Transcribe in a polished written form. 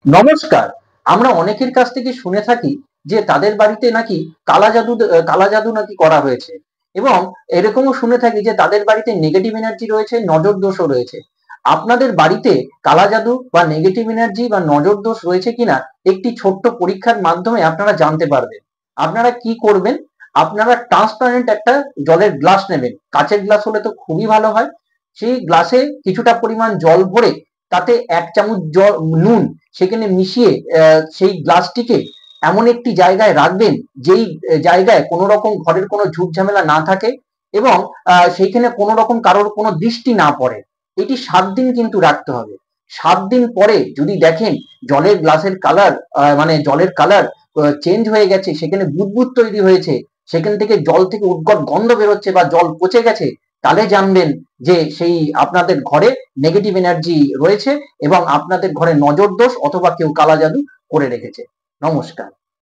নমস্কার। আমরা অনেকের কাছ থেকে শুনে থাকি যে তাদের বাড়িতে নাকি কালা জাদু নাকি করা হয়েছে এবং এরকমও শুনে থাকি যে তাদের বাড়িতে নেগেটিভ এনার্জি রয়েছে, নজর দোষও রয়েছে। আপনাদের বাড়িতে কালা জাদু বা নেগেটিভ এনার্জি বা নজর দোষ রয়েছে কিনা একটি ছোট্ট পরীক্ষার মাধ্যমে আপনারা জানতে পারবেন। আপনারা কি করবেন? আপনারা ট্রান্সপারেন্ট একটা জলের গ্লাস নেবেন। কাঁচের গ্লাস হলে তো খুবই ভালো হয়। সেই গ্লাসে কিছুটা পরিমাণ জল ভরে তাতে ১ চামচ নুন সেখানে মিশিয়ে সেই গ্লাসটিকে এমন একটি জায়গায় রাখবেন যেই জায়গায় কোনো রকম ঘরের কোনো ঝুট ঝামেলা না থাকে এবং সেইখানে কোনো রকম কারোর কোনো দৃষ্টি না পড়ে। এটি ৭ দিন কিন্তু রাখতে হবে। ৭ দিন পরে যদি দেখেন জলের গ্লাসের কালার মানে জলের কালার চেঞ্জ হয়ে গেছে, সেখানে বুদবুদ তৈরি হয়েছে, সেখান থেকে জল থেকে উদ্গট গন্ধ বেরোচ্ছে বা জল পচে গেছে, তাহলে জানবেন যে সেই আপনাদের ঘরে নেগেটিভ এনার্জি রয়েছে এবং আপনাদের ঘরে নজর দোষ অথবা কেউ কালা জাদু করে রেখেছে। নমস্কার।